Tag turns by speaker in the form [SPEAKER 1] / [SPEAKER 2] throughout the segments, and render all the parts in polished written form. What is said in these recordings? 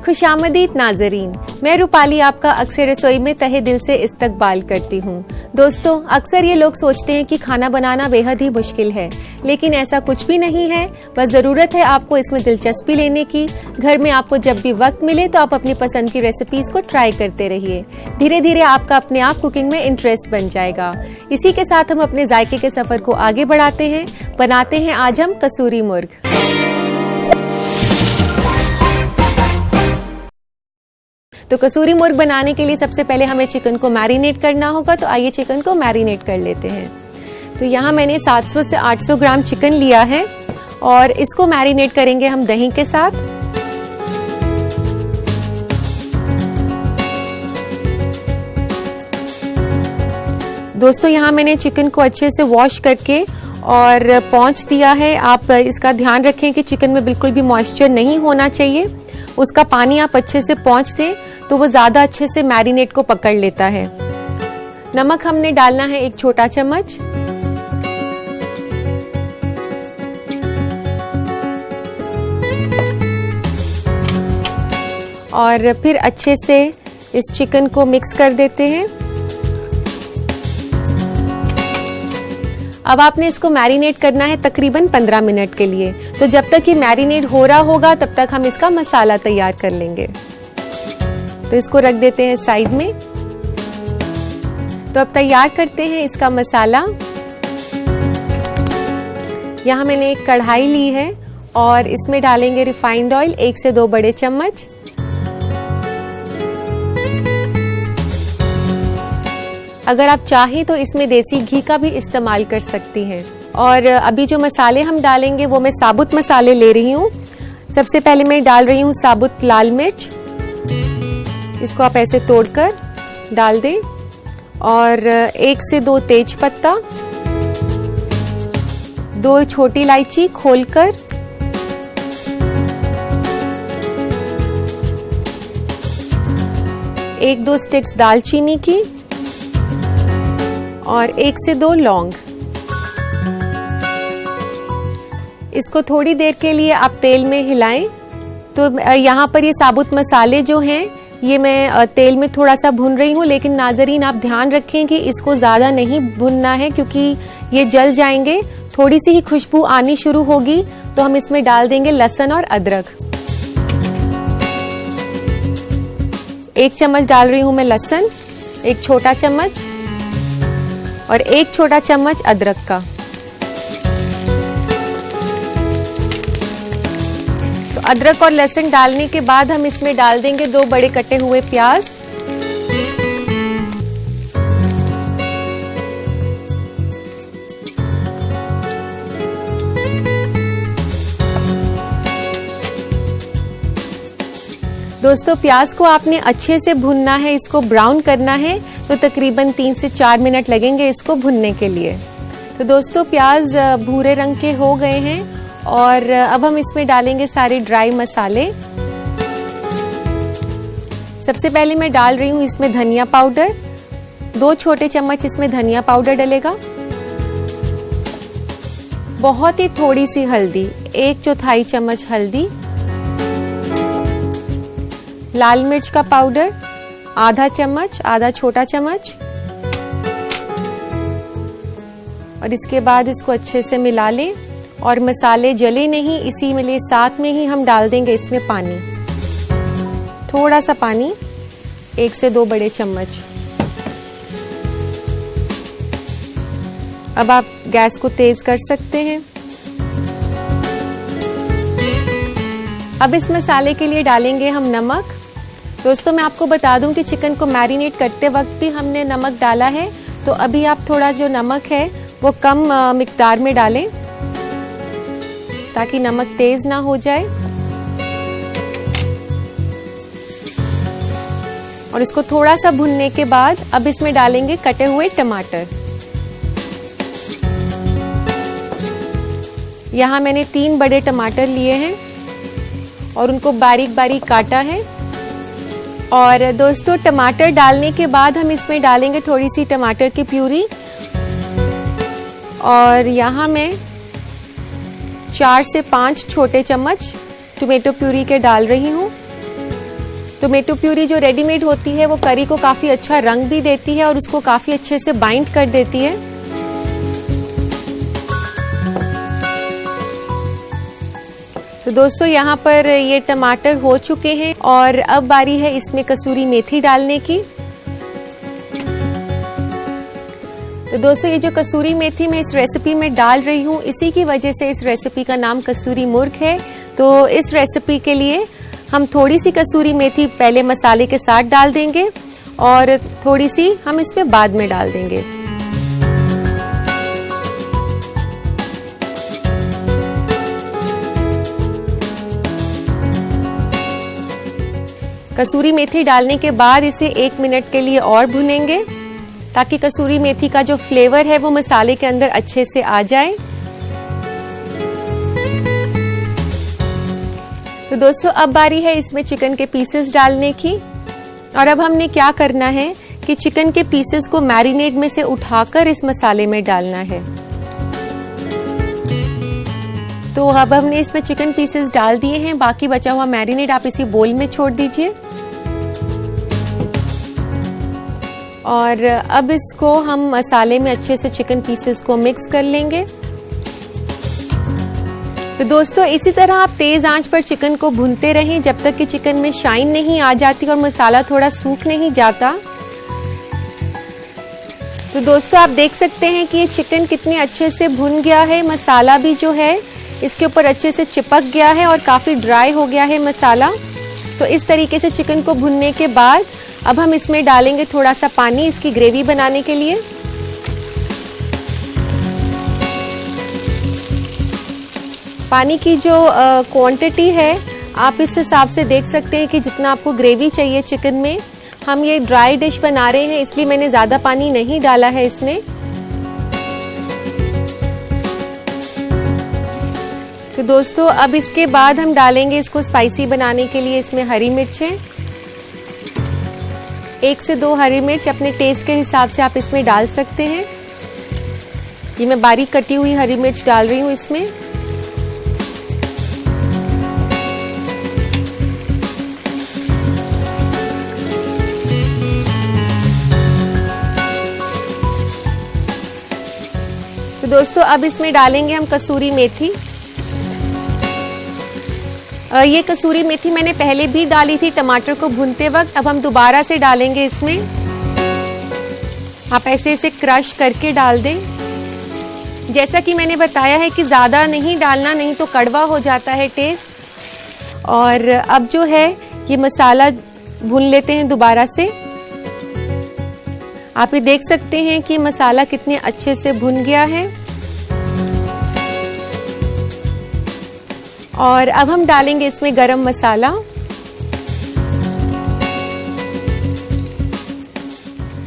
[SPEAKER 1] खुशामदीद नाजरीन, मैं रूपाली आपका अक्सर रसोई में तहे दिल से इस्तकबाल करती हूँ। दोस्तों, अक्सर ये लोग सोचते हैं कि खाना बनाना बेहद ही मुश्किल है, लेकिन ऐसा कुछ भी नहीं है। बस ज़रूरत है आपको इसमें दिलचस्पी लेने की। घर में आपको जब भी वक्त मिले तो आप अपनी पसंद की रेसिपीज को ट्राई करते रहिए। धीरे धीरे आपका अपने आप कुकिंग में इंटरेस्ट बन जाएगा। इसी के साथ हम अपने जायके के सफर को आगे बढ़ाते हैं। बनाते हैं आज हम कसूरी मुर्ग। तो कसूरी मुर्ग बनाने के लिए सबसे पहले हमें चिकन को मैरिनेट करना होगा। तो आइए चिकन को मैरिनेट कर लेते हैं। तो यहाँ मैंने 700 से 800 ग्राम चिकन लिया है और इसको मैरिनेट करेंगे हम दही के साथ। दोस्तों, यहाँ मैंने चिकन को अच्छे से वॉश करके और पोंछ दिया है। आप इसका ध्यान रखें कि चिकन में बिल्कुल भी मॉइस्चर नहीं होना चाहिए। उसका पानी आप अच्छे से पोंछ दें तो वो ज्यादा अच्छे से मैरिनेट को पकड़ लेता है। नमक हमने डालना है 1 छोटा चम्मच। और फिर अच्छे से इस चिकन को मिक्स कर देते हैं। अब आपने इसको मैरिनेट करना है तकरीबन 15 मिनट के लिए। तो जब तक ये मैरिनेट हो रहा होगा तब तक हम इसका मसाला तैयार कर लेंगे। तो इसको रख देते हैं साइड में। तो अब तैयार करते हैं इसका मसाला। यहाँ मैंने एक कढ़ाई ली है और इसमें डालेंगे रिफाइंड ऑयल 1 से 2 बड़े चम्मच। अगर आप चाहें तो इसमें देसी घी का भी इस्तेमाल कर सकती हैं। और अभी जो मसाले हम डालेंगे वो मैं साबुत मसाले ले रही हूँ। सबसे पहले मैं डाल रही हूँ साबुत लाल मिर्च। इसको आप ऐसे तोड़कर डाल दें। और 1 से 2 तेज पत्ता, 2 छोटी इलायची खोलकर, 1-2 स्टिक्स दालचीनी की और 1 से 2 लौंग। इसको थोड़ी देर के लिए आप तेल में हिलाएं। तो यहाँ पर ये साबुत मसाले जो हैं ये मैं तेल में थोड़ा सा भून रही हूँ, लेकिन नाजरीन आप ध्यान रखें कि इसको ज़्यादा नहीं भुनना है क्योंकि ये जल जाएंगे। थोड़ी सी ही खुशबू आनी शुरू होगी तो हम इसमें डाल देंगे लहसुन और अदरक। 1 चम्मच डाल रही हूँ मैं लहसुन, 1 छोटा चम्मच, और 1 छोटा चम्मच अदरक का। तो अदरक और लहसुन डालने के बाद हम इसमें डाल देंगे 2 बड़े कटे हुए प्याज। दोस्तों, प्याज को आपने अच्छे से भुनना है, इसको ब्राउन करना है। तो तकरीबन 3 से 4 मिनट लगेंगे इसको भुनने के लिए। तो दोस्तों, प्याज भूरे रंग के हो गए हैं और अब हम इसमें डालेंगे सारे ड्राई मसाले। सबसे पहले मैं डाल रही हूँ इसमें धनिया पाउडर, 2 छोटे चम्मच इसमें धनिया पाउडर डलेगा। बहुत ही थोड़ी सी हल्दी, 1/4 चम्मच हल्दी। लाल मिर्च का पाउडर आधा चम्मच, आधा छोटा चम्मच। और इसके बाद इसको अच्छे से मिला लें और मसाले जले नहीं, इसी में ले साथ में ही हम डाल देंगे इसमें पानी, थोड़ा सा पानी, 1 से 2 बड़े चम्मच। अब आप गैस को तेज कर सकते हैं। अब इस मसाले के लिए डालेंगे हम नमक। दोस्तों, मैं आपको बता दूं कि चिकन को मैरिनेट करते वक्त भी हमने नमक डाला है, तो अभी आप थोड़ा जो नमक है वो कम मिकदार में डालें ताकि नमक तेज ना हो जाए। और इसको थोड़ा सा भुनने के बाद अब इसमें डालेंगे कटे हुए टमाटर। यहाँ मैंने 3 बड़े टमाटर लिए हैं और उनको बारीक बारीक काटा है। और दोस्तों, टमाटर डालने के बाद हम इसमें डालेंगे थोड़ी सी टमाटर की प्यूरी। और यहाँ मैं 4 से 5 छोटे चम्मच टोमेटो प्यूरी के डाल रही हूँ। टोमेटो प्यूरी जो रेडीमेड होती है वो करी को काफ़ी अच्छा रंग भी देती है और उसको काफ़ी अच्छे से बाइंड कर देती है। तो दोस्तों यहाँ पर ये टमाटर हो चुके हैं और अब बारी है इसमें कसूरी मेथी डालने की। तो दोस्तों ये जो कसूरी मेथी मैं इस रेसिपी में डाल रही हूँ, इसी की वजह से इस रेसिपी का नाम कसूरी मुर्ग है। तो इस रेसिपी के लिए हम थोड़ी सी कसूरी मेथी पहले मसाले के साथ डाल देंगे और थोड़ी सी हम इसमें बाद में डाल देंगे। कसूरी मेथी डालने के बाद इसे 1 मिनट के लिए और भुनेंगे ताकि कसूरी मेथी का जो फ्लेवर है वो मसाले के अंदर अच्छे से आ जाए। तो दोस्तों अब बारी है इसमें चिकन के पीसेस डालने की। और अब हमने क्या करना है कि चिकन के पीसेस को मैरिनेट में से उठाकर इस मसाले में डालना है। तो अब हमने इसमें चिकन पीसेस डाल दिए हैं, बाकी बचा हुआ मैरिनेट आप इसी बोल में छोड़ दीजिए। और अब इसको हम मसाले में अच्छे से चिकन पीसेस को मिक्स कर लेंगे। तो दोस्तों इसी तरह आप तेज आंच पर चिकन को भूनते रहें जब तक कि चिकन में शाइन नहीं आ जाती और मसाला थोड़ा सूख नहीं जाता। तो दोस्तों आप देख सकते हैं कि ये चिकन कितने अच्छे से भुन गया है, मसाला भी जो है इसके ऊपर अच्छे से चिपक गया है और काफ़ी ड्राई हो गया है मसाला। तो इस तरीके से चिकन को भुनने के बाद अब हम इसमें डालेंगे थोड़ा सा पानी इसकी ग्रेवी बनाने के लिए। पानी की जो क्वांटिटी है आप इस हिसाब से देख सकते हैं कि जितना आपको ग्रेवी चाहिए चिकन में। हम ये ड्राई डिश बना रहे हैं इसलिए मैंने ज़्यादा पानी नहीं डाला है इसमें। तो दोस्तों अब इसके बाद हम डालेंगे इसको स्पाइसी बनाने के लिए इसमें हरी मिर्चें। 1 से 2 हरी मिर्च अपने टेस्ट के हिसाब से आप इसमें डाल सकते हैं। ये मैं बारीक कटी हुई हरी मिर्च डाल रही हूँ इसमें। तो दोस्तों अब इसमें डालेंगे हम कसूरी मेथी। ये कसूरी मेथी मैंने पहले भी डाली थी टमाटर को भूनते वक्त, अब हम दोबारा से डालेंगे इसमें। आप ऐसे इसे क्रश करके डाल दें। जैसा कि मैंने बताया है कि ज़्यादा नहीं डालना, नहीं तो कड़वा हो जाता है टेस्ट। और अब जो है ये मसाला भून लेते हैं दोबारा से। आप ये देख सकते हैं कि मसाला कितने अच्छे से भुन गया है। और अब हम डालेंगे इसमें गरम मसाला।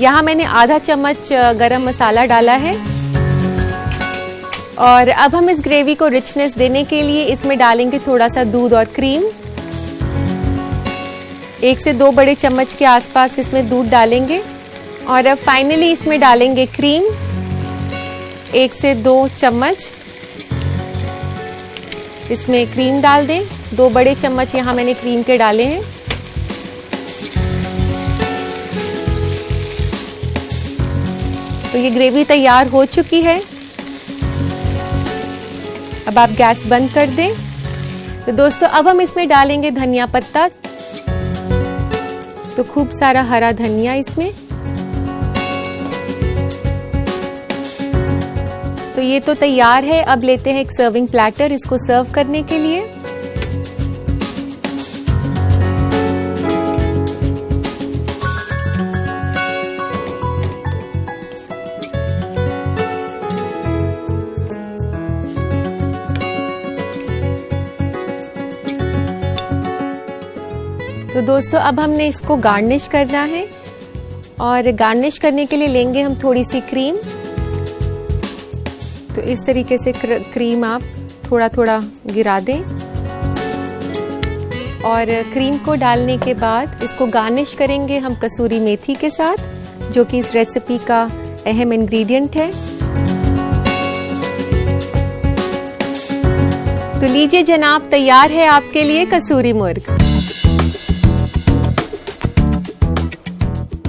[SPEAKER 1] यहाँ मैंने आधा चम्मच गरम मसाला डाला है। और अब हम इस ग्रेवी को रिचनेस देने के लिए इसमें डालेंगे थोड़ा सा दूध और क्रीम। 1 से 2 बड़े चम्मच के आसपास इसमें दूध डालेंगे। और अब फाइनली इसमें डालेंगे क्रीम 1 से 2 चम्मच। इसमें क्रीम डाल दें। 2 बड़े चम्मच यहाँ मैंने क्रीम के डाले हैं। तो ये ग्रेवी तैयार हो चुकी है। अब आप गैस बंद कर दें। तो दोस्तों अब हम इसमें डालेंगे धनिया पत्ता। तो खूब सारा हरा धनिया इसमें। तो ये तो तैयार है। अब लेते हैं एक सर्विंग प्लेटर इसको सर्व करने के लिए। तो दोस्तों अब हमने इसको गार्निश करना है और गार्निश करने के लिए लेंगे हम थोड़ी सी क्रीम। तो इस तरीके से क्रीम आप थोड़ा थोड़ा गिरा दें और क्रीम को डालने के बाद इसको गार्निश करेंगे हम कसूरी मेथी के साथ, जो कि इस रेसिपी का अहम इंग्रेडिएंट है। तो लीजिए जनाब, तैयार है आपके लिए कसूरी मुर्ग।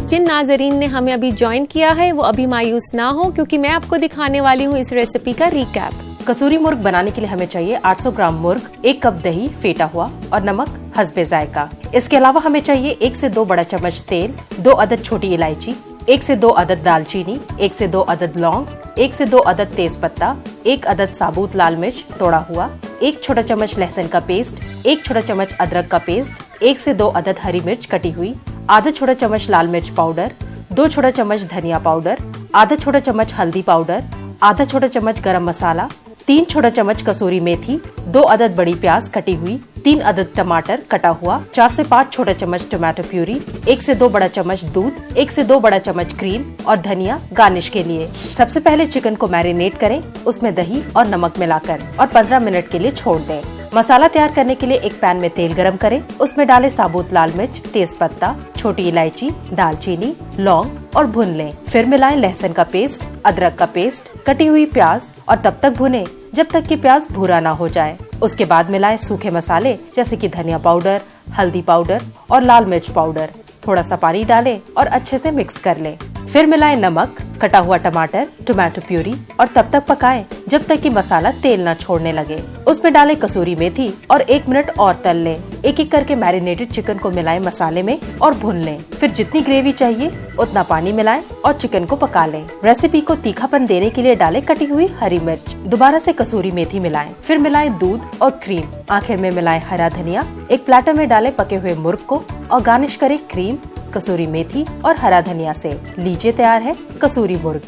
[SPEAKER 1] जिन नाजरीन ने हमें अभी ज्वाइन किया है वो अभी मायूस ना हो, क्योंकि मैं आपको दिखाने वाली हूँ इस रेसिपी का रिकैप।
[SPEAKER 2] कसूरी मुर्ग बनाने के लिए हमें चाहिए 800 ग्राम मुर्ग, 1 कप दही फेटा हुआ और नमक हस्बे जायका। इसके अलावा हमें चाहिए 1 से 2 बड़ा चम्मच तेल, 2 अदद छोटी इलायची, 1 से 2 अदद दालचीनी, 1 से 2 अदद लौंग, 1 से 2 अदद तेज पत्ता, 1 अदद साबुत लाल मिर्च तोड़ा हुआ, 1 छोटा चम्मच लहसुन का पेस्ट, 1 छोटा चम्मच अदरक का पेस्ट, 1 से 2 अदद हरी मिर्च कटी हुई, आधा छोटा चम्मच लाल मिर्च पाउडर, 2 छोटा चम्मच धनिया पाउडर, आधा छोटा चम्मच हल्दी पाउडर, आधा छोटा चम्मच गरम मसाला, 3 छोटा चम्मच कसूरी मेथी, 2 अदद बड़ी प्याज कटी हुई, 3 अदद टमाटर कटा हुआ, 4 से 5 छोटा चम्मच टमाटो प्यूरी, 1 से 2 बड़ा चम्मच दूध, 1 से 2 बड़ा चम्मच क्रीम और धनिया गार्निश के लिए। सबसे पहले चिकन को मैरिनेट करें, उसमें दही और नमक मिलाकर और 15 मिनट के लिए छोड़ दें। मसाला तैयार करने के लिए एक पैन में तेल गरम करें, उसमें डालें साबुत लाल मिर्च, तेज पत्ता, छोटी इलायची, दालचीनी, लौंग और भून लें। फिर मिलाएं लहसुन का पेस्ट, अदरक का पेस्ट, कटी हुई प्याज और तब तक भुनें जब तक कि प्याज भूरा ना हो जाए। उसके बाद मिलाएं सूखे मसाले जैसे कि धनिया पाउडर, हल्दी पाउडर और लाल मिर्च पाउडर। थोड़ा सा पानी डालें और अच्छे से मिक्स कर लें। फिर मिलाएं नमक, कटा हुआ टमाटर, टमाटो प्यूरी और तब तक पकाएं जब तक कि मसाला तेल न छोड़ने लगे। उसमें डालें कसूरी मेथी और 1 मिनट और तल लें। एक एक करके मैरिनेटेड चिकन को मिलाएं मसाले में और भून लें। फिर जितनी ग्रेवी चाहिए उतना पानी मिलाएं और चिकन को पका लें। रेसिपी को तीखापन देने के लिए डालें कटी हुई हरी मिर्च। दोबारा से कसूरी मेथी मिलाएं। फिर मिलाएं दूध और क्रीम। आखिर में मिलाएं हरा धनिया। एक प्लेटर में डालें पके हुए मुर्ग को और गार्निश करें क्रीम, कसूरी मेथी और हरा धनिया से। लीजिए, तैयार है कसूरी मुर्ग।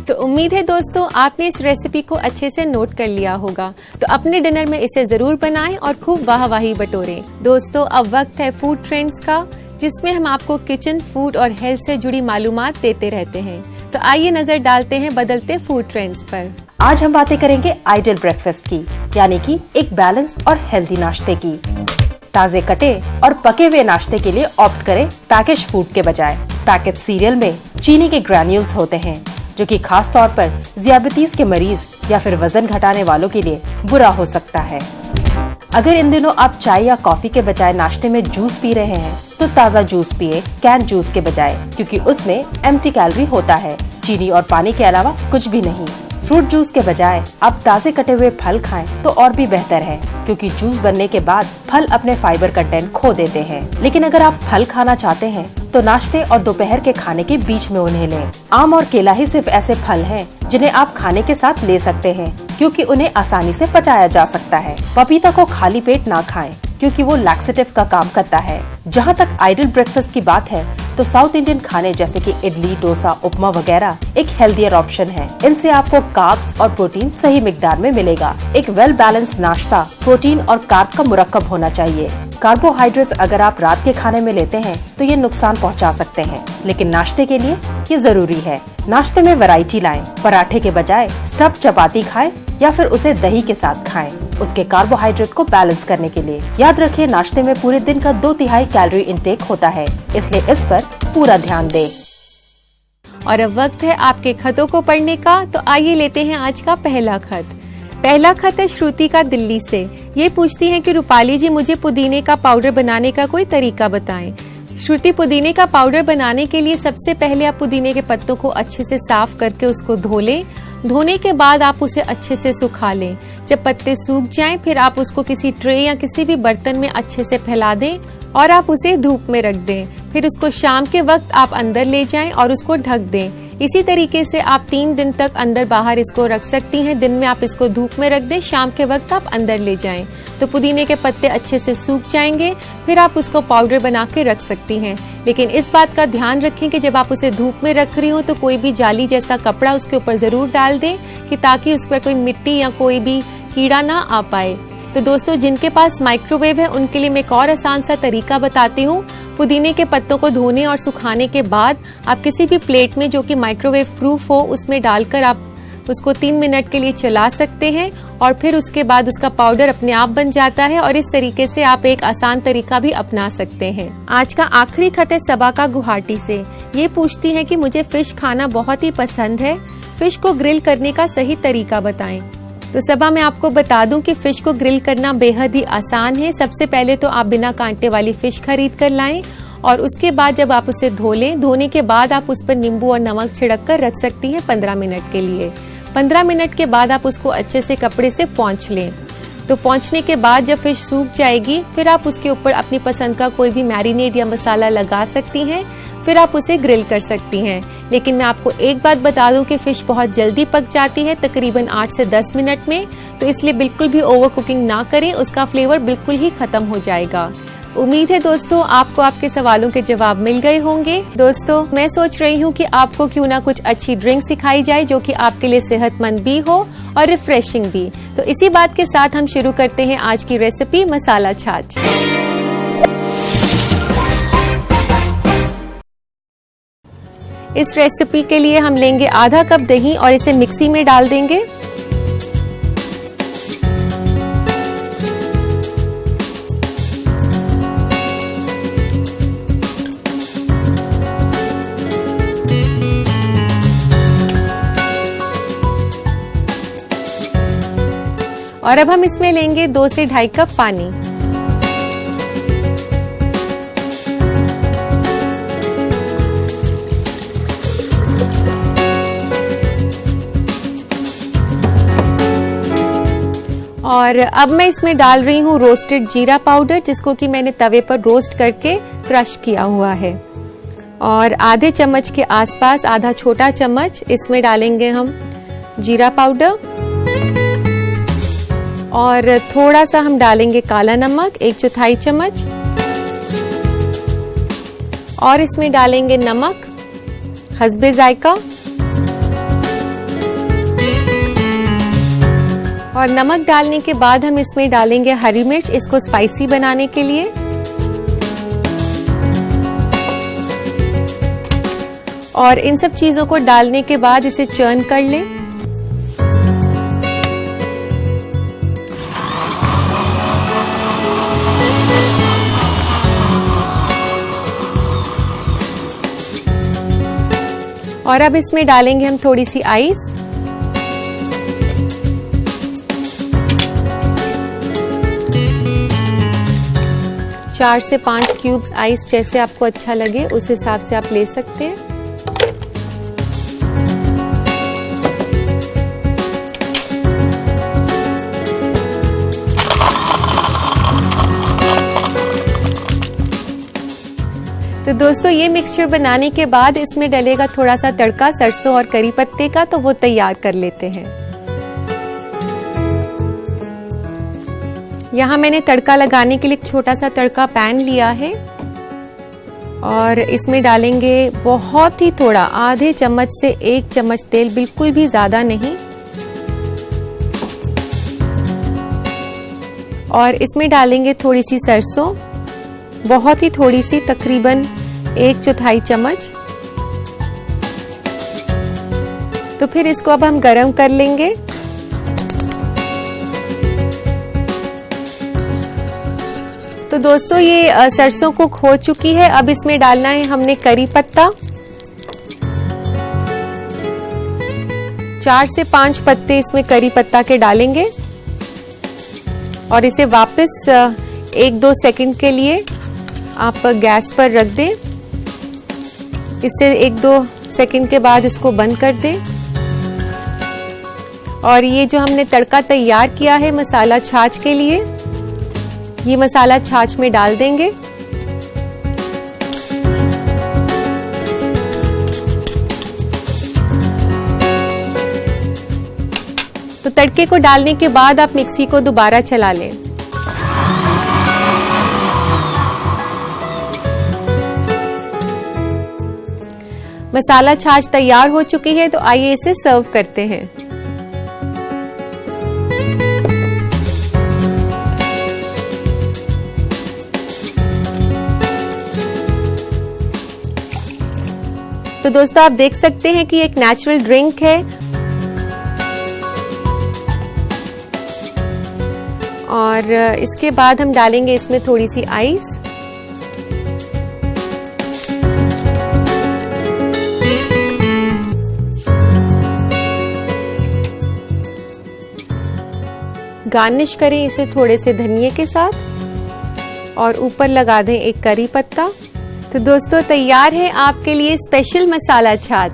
[SPEAKER 1] तो उम्मीद है दोस्तों आपने इस रेसिपी को अच्छे से नोट कर लिया होगा। तो अपने डिनर में इसे जरूर बनाएं और खूब वाहवाही बटोरें। दोस्तों, अब वक्त है फूड ट्रेंड्स का, जिसमें हम आपको किचन, फूड और हेल्थ से जुड़ी मालूमात देते रहते हैं। तो आइए नजर डालते हैं बदलते फूड ट्रेंड्स पर।
[SPEAKER 2] आज हम बातें करेंगे आइडियल ब्रेकफास्ट की, यानी कि एक बैलेंस और हेल्दी नाश्ते की। ताजे कटे और पके हुए नाश्ते के लिए ऑप्ट करें पैकेज फूड के बजाय। पैकेज सीरियल में चीनी के ग्रैन्यूल्स होते हैं, जो कि खास तौर पर डायबिटीज के मरीज या फिर वजन घटाने वालों के लिए बुरा हो सकता है। अगर इन दिनों आप चाय या कॉफी के बजाय नाश्ते में जूस पी रहे हैं, तो ताज़ा जूस पिए कैन जूस के बजाय, क्योंकि उसमें एम्प्टी कैलोरी होता है, चीनी और पानी के अलावा कुछ भी नहीं। फ्रूट जूस के बजाय आप ताजे कटे हुए फल खाएं तो और भी बेहतर है, क्योंकि जूस बनने के बाद फल अपने फाइबर कंटेंट खो देते हैं। लेकिन अगर आप फल खाना चाहते हैं तो नाश्ते और दोपहर के खाने के बीच में उन्हें लें। आम और केला ही सिर्फ ऐसे फल हैं जिन्हें आप खाने के साथ ले सकते हैं, क्योंकि उन्हें आसानी से पचाया जा सकता है। पपीता को खाली पेट ना खाएं, क्योंकि वो लैक्सेटिव का काम करता है। जहाँ तक आइडियल ब्रेकफास्ट की बात है, तो साउथ इंडियन खाने जैसे कि इडली, डोसा, उपमा वगैरह एक हेल्दियर ऑप्शन है। इनसे आपको कार्ब्स और प्रोटीन सही मिकदार में मिलेगा। एक वेल बैलेंस्ड नाश्ता प्रोटीन और कार्ब का मुरक्कब होना चाहिए। कार्बोहाइड्रेट्स अगर आप रात के खाने में लेते हैं तो ये नुकसान पहुंचा सकते हैं, लेकिन नाश्ते के लिए ये जरूरी है। नाश्ते में वैरायटी लाएं। पराठे के बजाय स्टफ चपाती खाएं या फिर उसे दही के साथ खाएं। उसके कार्बोहाइड्रेट को बैलेंस करने के लिए याद रखिए, नाश्ते में पूरे दिन का 2/3 कैलोरी इंटेक होता है, इसलिए इस पर पूरा ध्यान दें।
[SPEAKER 1] और अब वक्त है आपके खतों को पढ़ने का। तो आइए लेते हैं आज का पहला खत। पहला खत है श्रुति का दिल्ली से। ये पूछती हैं कि रूपाली जी, मुझे पुदीने का पाउडर बनाने का कोई तरीका बताएं। श्रुति, पुदीने का पाउडर बनाने के लिए सबसे पहले आप पुदीने के पत्तों को अच्छे से साफ करके उसको धो लें। धोने के बाद आप उसे अच्छे से सुखा लें। जब पत्ते सूख जाएं, फिर आप उसको किसी ट्रे या किसी भी बर्तन में अच्छे से फैला दें और आप उसे धूप में रख दें। फिर उसको शाम के वक्त आप अंदर ले जाएं और उसको ढक दें। इसी तरीके से आप 3 दिन तक अंदर बाहर इसको रख सकती हैं। दिन में आप इसको धूप में रख दें, शाम के वक्त आप अंदर ले जाएं, तो पुदीने के पत्ते अच्छे से सूख जाएंगे। फिर आप उसको पाउडर बना के रख सकती हैं। लेकिन इस बात का ध्यान रखें कि जब आप उसे धूप में रख रही हो तो कोई भी जाली जैसा कपड़ा उसके ऊपर जरूर डाल दें, कि ताकि उस पर कोई मिट्टी या कोई भी कीड़ा ना आ पाए। तो दोस्तों, जिनके पास माइक्रोवेव है उनके लिए मैं एक और आसान सा तरीका बताती हूँ। पुदीने के पत्तों को धोने और सुखाने के बाद आप किसी भी प्लेट में जो कि माइक्रोवेव प्रूफ हो उसमें डालकर आप उसको 3 मिनट के लिए चला सकते हैं और फिर उसके बाद उसका पाउडर अपने आप बन जाता है। और इस तरीके से आप एक आसान तरीका भी अपना सकते हैं। आज का आखिरी खत है सबा का गुवाहाटी से। ये पूछती है कि मुझे फिश खाना बहुत ही पसंद है। फिश को ग्रिल करने का सही तरीका बताएं। तो सबा मैं आपको बता दूं कि फिश को ग्रिल करना बेहद ही आसान है। सबसे पहले तो आप बिना कांटे वाली फिश खरीद कर लाएं और उसके बाद जब आप उसे धो लें, धोने के बाद आप उस पर नींबू और नमक छिड़क कर रख सकती हैं 15 मिनट के लिए। 15 मिनट के बाद आप उसको अच्छे से कपड़े से पोंछ लें। तो पोंछने के बाद जब फिश सूख जाएगी, फिर आप उसके ऊपर अपनी पसंद का कोई भी मैरिनेट या मसाला लगा सकती हैं। फिर आप उसे ग्रिल कर सकती हैं। लेकिन मैं आपको एक बात बता दूं कि फिश बहुत जल्दी पक जाती है, तकरीबन 8 से 10 मिनट में। तो इसलिए बिल्कुल भी ओवर कुकिंग ना करें, उसका फ्लेवर बिल्कुल ही खत्म हो जाएगा। उम्मीद है दोस्तों आपको आपके सवालों के जवाब मिल गए होंगे। दोस्तों मैं सोच रही हूँ कि आपको क्यों ना कुछ अच्छी ड्रिंक सिखाई जाए जो कि आपके लिए सेहतमंद भी हो और रिफ्रेशिंग भी। तो इसी बात के साथ हम शुरू करते हैं आज की रेसिपी मसाला छाछ। इस रेसिपी के लिए हम लेंगे आधा कप दही और इसे मिक्सी में डाल देंगे। और अब हम इसमें लेंगे 2 से 2.5 कप पानी। और अब मैं इसमें डाल रही हूँ रोस्टेड जीरा पाउडर, जिसको कि मैंने तवे पर रोस्ट करके क्रश किया हुआ है। और आधे चम्मच के आसपास, आधा छोटा चम्मच इसमें डालेंगे हम जीरा पाउडर। और थोड़ा सा हम डालेंगे काला नमक, 1/4 चम्मच। और इसमें डालेंगे नमक हस्बे जायका। और नमक डालने के बाद हम इसमें डालेंगे हरी मिर्च, इसको स्पाइसी बनाने के लिए। और इन सब चीजों को डालने के बाद इसे चर्न कर लें। और अब इसमें डालेंगे हम थोड़ी सी आइस। चार से 5 क्यूब्स आइस, जैसे आपको अच्छा लगे उस हिसाब से आप ले सकते हैं। तो दोस्तों ये मिक्सचर बनाने के बाद इसमें डलेगा थोड़ा सा तड़का सरसों और करी पत्ते का, तो वो तैयार कर लेते हैं। यहाँ मैंने तड़का लगाने के लिए एक छोटा सा तड़का पैन लिया है और इसमें डालेंगे बहुत ही थोड़ा, आधे चम्मच से 1 चम्मच तेल, बिल्कुल भी ज्यादा नहीं। और इसमें डालेंगे थोड़ी सी सरसों, बहुत ही थोड़ी सी, तकरीबन 1/4 चम्मच। तो फिर इसको अब हम गरम कर लेंगे। तो दोस्तों ये सरसों कुक हो चुकी है। अब इसमें डालना है हमने करी पत्ता, 4 से 5 पत्ते इसमें करी पत्ता के डालेंगे। और इसे वापस 1-2 सेकंड के लिए आप गैस पर रख दें। इससे 1-2 सेकंड के बाद इसको बंद कर दें। और ये जो हमने तड़का तैयार किया है मसाला छाछ के लिए, ये मसाला छाछ में डाल देंगे। तो तड़के को डालने के बाद आप मिक्सी को दोबारा चला लें। मसाला छाछ तैयार हो चुकी है, तो आइए इसे सर्व करते हैं। तो दोस्तों आप देख सकते हैं कि एक नेचुरल ड्रिंक है। और इसके बाद हम डालेंगे इसमें थोड़ी सी आइस। गार्निश करें इसे थोड़े से धनिये के साथ और ऊपर लगा दें एक करी पत्ता। तो दोस्तों तैयार है आपके लिए स्पेशल मसाला छाछ।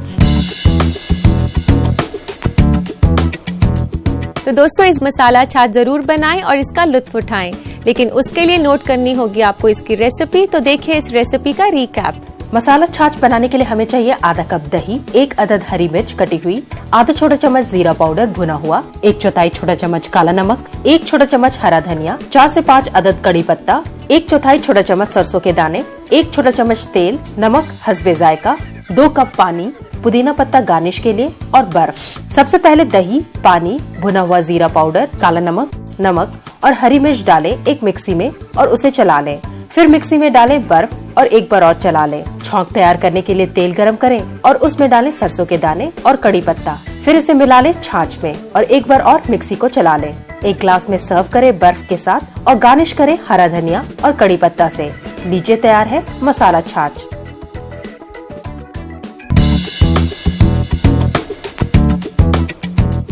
[SPEAKER 1] तो दोस्तों इस मसाला छाछ जरूर बनाएं और इसका लुत्फ उठाएं, लेकिन उसके लिए नोट करनी होगी आपको इसकी रेसिपी। तो देखिए इस रेसिपी का रिकैप।
[SPEAKER 2] मसाला छाछ बनाने के लिए हमें चाहिए आधा कप दही, 1 अदद हरी मिर्च कटी हुई, आधा छोटा चम्मच जीरा पाउडर भुना हुआ, 1/4 छोटा चम्मच काला नमक, 1 छोटा चम्मच हरा धनिया, 4 से 5 अदद कड़ी पत्ता, 1/4 छोटा चम्मच सरसों के दाने, 1 छोटा चम्मच तेल, नमक हस्बे जायका, 2 कप पानी, पुदीना पत्ता गार्निश के लिए और बर्फ। सबसे पहले दही, पानी, भुना हुआ जीरा पाउडर, काला नमक और हरी मिर्च डालें एक मिक्सी में और उसे चला लें। फिर मिक्सी में डालें बर्फ और एक बार और चला लें। छौंक तैयार करने के लिए तेल गरम करें और उसमें डालें सरसों के दाने और कड़ी पत्ता। फिर इसे मिला लें छाछ में और एक बार और मिक्सी को चला लें। एक ग्लास में सर्व करें बर्फ के साथ और गार्निश करें हरा धनिया और कड़ी पत्ता से। लीजिए तैयार है मसाला छाछ।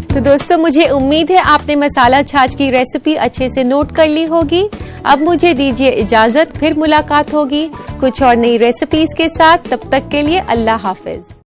[SPEAKER 1] तो दोस्तों मुझे उम्मीद है आपने मसाला छाछ की रेसिपी अच्छे से नोट कर ली होगी। अब मुझे दीजिए इजाजत, फिर मुलाकात होगी कुछ और नई रेसिपीज के साथ। तब तक के लिए अल्लाह हाफिज।